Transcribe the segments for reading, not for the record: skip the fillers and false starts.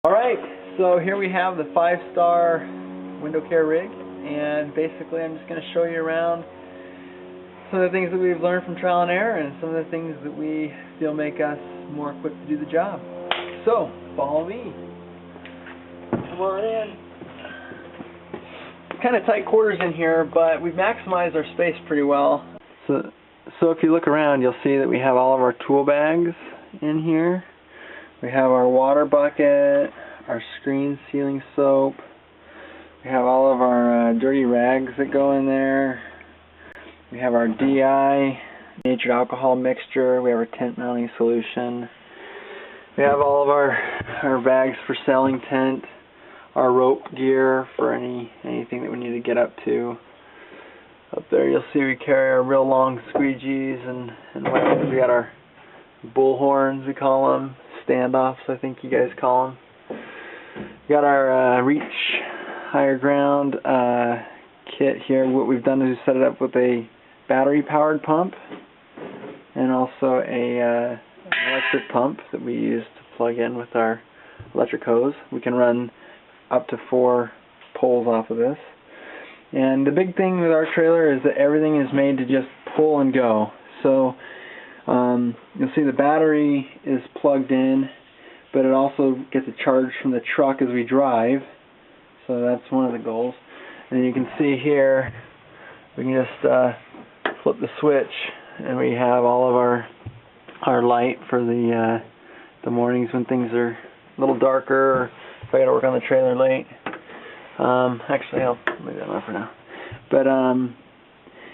Alright, so here we have the 5-star window care rig, and basically I'm just going to show you around some of the things that we've learned from trial and error and some of the things that we feel make us more equipped to do the job. So, follow me. Come on in. Kind of tight quarters in here, but we've maximized our space pretty well. So if you look around, you'll see that we have all of our tool bags in here. We have our water bucket, our screen sealing soap. We have all of our dirty rags that go in there. We have our DI, natured alcohol mixture. We have our tent mounting solution. We have all of our bags for selling tent, our rope gear for anything that we need to get up to. Up there you'll see we carry our real long squeegees and weapons. We got our bullhorns, we call them. Standoffs, I think you guys call them. We got our reach higher ground kit here. What we've done is set it up with a battery powered pump and also an electric pump that we use to plug in with our electric hose. We can run up to 4 poles off of this. And the big thing with our trailer is that everything is made to just pull and go. So you'll see the battery is plugged in, but it also gets a charge from the truck as we drive. So that's one of the goals. And you can see here, we can just flip the switch, and we have all of our light for the mornings when things are a little darker, or if I got to work on the trailer late. Actually, I'll leave that on for now. But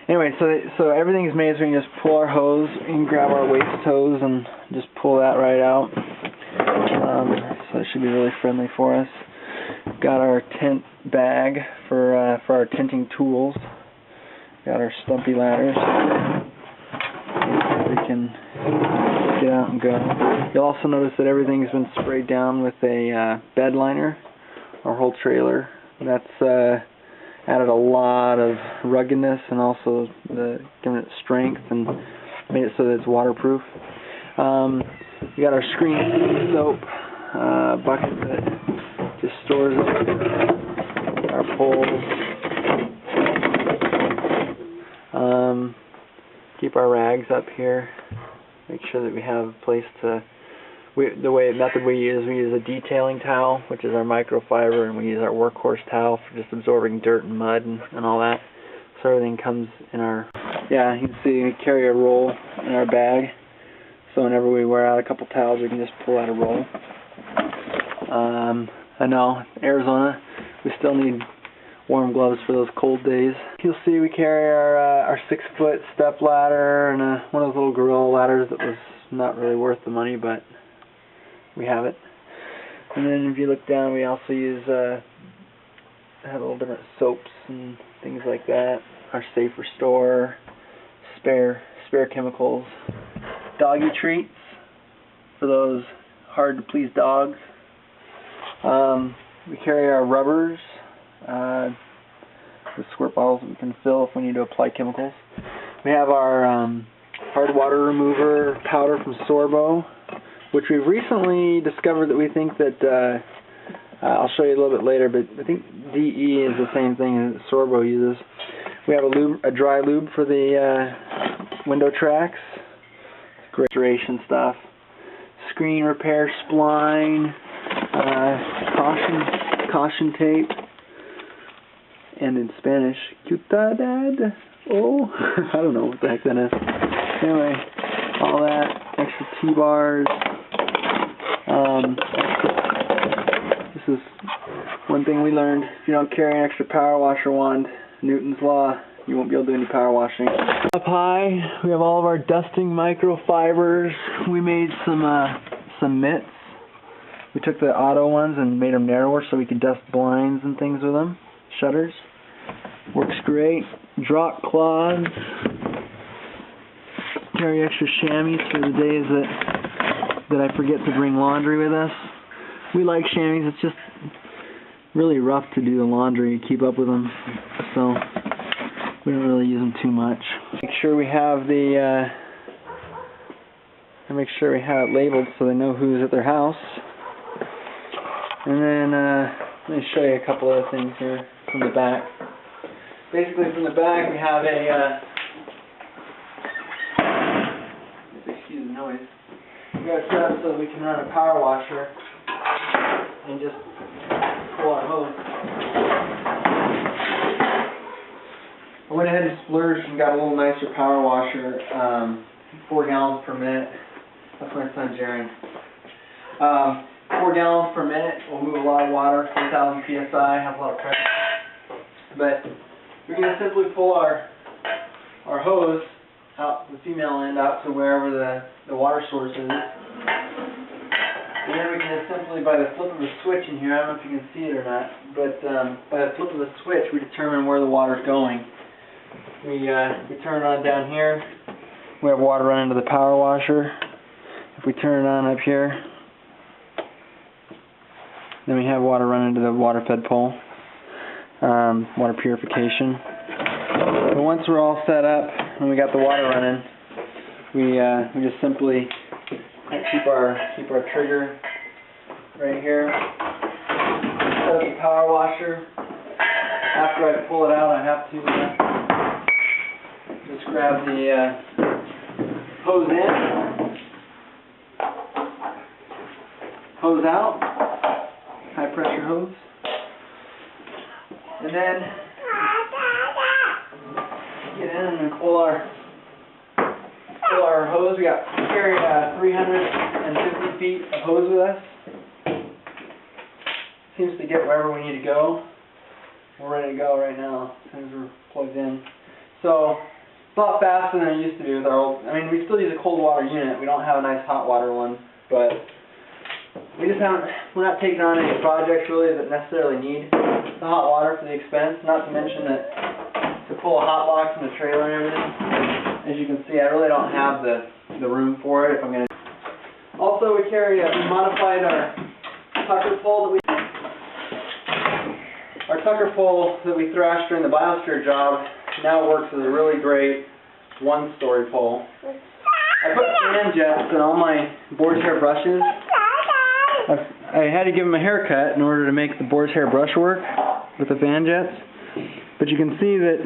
anyway, so everything's made so we can just pull our hose. We can grab our waist hose and just pull that right out. So it should be really friendly for us. We've got our tent bag for our tenting tools. Got our stumpy ladders. We can get out and go. You'll also notice that everything's been sprayed down with a bed liner. Our whole trailer. That's added a lot of ruggedness and also given it strength and made it so that it's waterproof. We got our screen soap bucket that just stores it. Our poles. Keep our rags up here. Make sure that we have a place to. The method we use a detailing towel, which is our microfiber, and we use our workhorse towel for just absorbing dirt and mud and all that. So everything comes in our, you can see we carry a roll in our bag. So whenever we wear out a couple towels, we can just pull out a roll. I know, Arizona, we still need warm gloves for those cold days. You'll see we carry our 6-foot step ladder and one of those little gorilla ladders that was not really worth the money, but we have it. And then if you look down, we also use have a little different soaps and things like that. Our Safe Restore, spare chemicals, doggy treats for those hard to please dogs. We carry our rubbers, with squirt bottles that we can fill if we need to apply chemicals. We have our hard water remover powder from Sorbo, which we've recently discovered that we think that, I'll show you a little bit later, but I think DE is the same thing as Sorbo uses. We have a dry lube for the window tracks. Great restoration stuff. Screen repair spline, caution tape, and in Spanish, cuidad. Oh, I don't know what the heck that is. Anyway, all that, extra T-bars. This is one thing we learned. If you don't carry an extra power washer wand, Newton's law, you won't be able to do any power washing. Up high, we have all of our dusting microfibers. We made some mitts. We took the auto ones and made them narrower so we could dust blinds and things with them. Shutters. Works great. Drop cloths. Carry extra chamois for the days that I forget to bring laundry with us. We like chamois. It's just really rough to do the laundry, keep up with them, so we don't really use them too much. Make sure we have it labeled so they know who's at their house. And then let me show you a couple other things here from the back. Basically, from the back we have a excuse the noise. We got it set up so that we can run a power washer and just pull our hose. I went ahead and splurged and got a little nicer power washer, 4 gallons per minute. That's my son Jaron. 4 gallons per minute will move a lot of water, 4,000 psi, has a lot of pressure. But we're going to simply pull our hose out, the female end, out to wherever the water source is. And then we can just simply, by the flip of the switch in here, I don't know if you can see it or not, but by the flip of the switch we determine where the water's going. We turn it on down here, we have water running to the power washer. If we turn it on up here, then we have water running to the water fed pole, water purification. But once we're all set up and we got the water running, we just simply keep our trigger right here. Set up the power washer. After I pull it out, I have to just grab the hose in, hose out, high pressure hose, and then get in and pull our hose. We carry 350 feet of hose with us. Seems to get wherever we need to go. We're ready to go right now as soon as we're plugged in. So it's a lot faster than it used to be with our old. I mean, we still use a cold water unit. We don't have a nice hot water one, but we're not taking on any projects really that necessarily need the hot water for the expense. Not to mention that to pull a hot box in the trailer and everything, as you can see, I really don't have the room for it. If I'm gonna. Also, we modified our Tucker pole that we thrashed during the biosphere job. Now works as a really great one-story pole. I put fan jets in all my boar's hair brushes. I had to give them a haircut in order to make the boar's hair brush work with the fan jets. But you can see that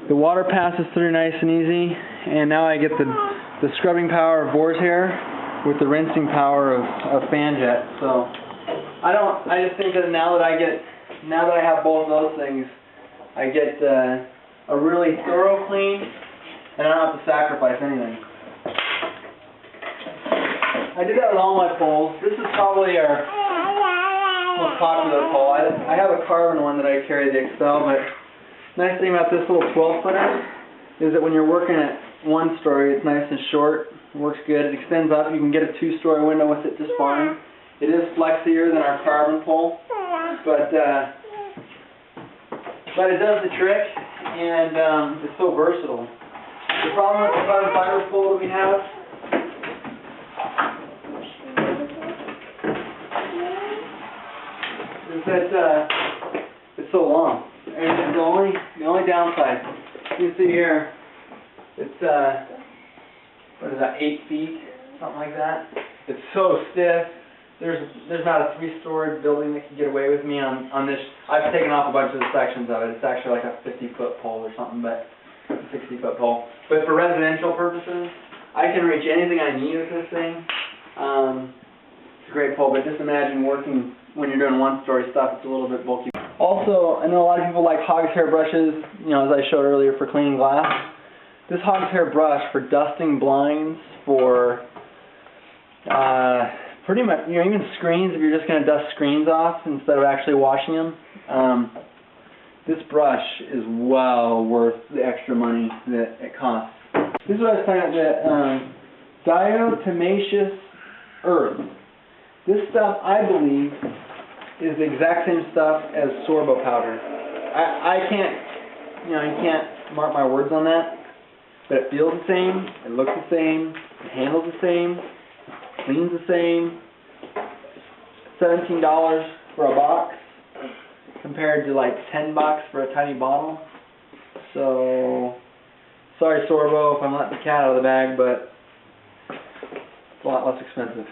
the water passes through nice and easy, and now I get the scrubbing power of boar's hair with the rinsing power of fan jets. So I just think that now that I have both of those things, I get a really thorough clean, and I don't have to sacrifice anything. I did that with all my poles. This is probably our most popular pole. I have a carbon one that I carry, the Excel, but nice thing about this little 12-footer is that when you're working at one story, it's nice and short. It works good. It extends up. You can get a 2-story window with it just fine. It is flexier than our carbon pole, but it does the trick, and it's so versatile. The problem with the carbon fiber pole that we have is that it's so long. And the only downside, you can see here, it's what is that, 8 feet, something like that. It's so stiff. There's not a 3-story building that can get away with me on this. I've taken off a bunch of the sections of it. It's actually like a 50-foot pole or something, but a 60-foot pole. But for residential purposes, I can reach anything I need with this thing. It's a great pole, but just imagine working when you're doing one-story stuff. It's a little bit bulky. Also, I know a lot of people like hog's hair brushes, as I showed earlier, for cleaning glass. This hog's hair brush for dusting blinds, for pretty much, even screens, if you're just going to dust screens off instead of actually washing them. This brush is well worth the extra money that it costs. This is what I was talking about, the diatomaceous earth. This stuff, I believe, is the exact same stuff as sorbo powder. I can't, you can't mark my words on that, but it feels the same, it looks the same, it handles the same, cleans the same. $17 for a box compared to like $10 for a tiny bottle. So, sorry Sorbo if I'm letting the cat out of the bag, but it's a lot less expensive.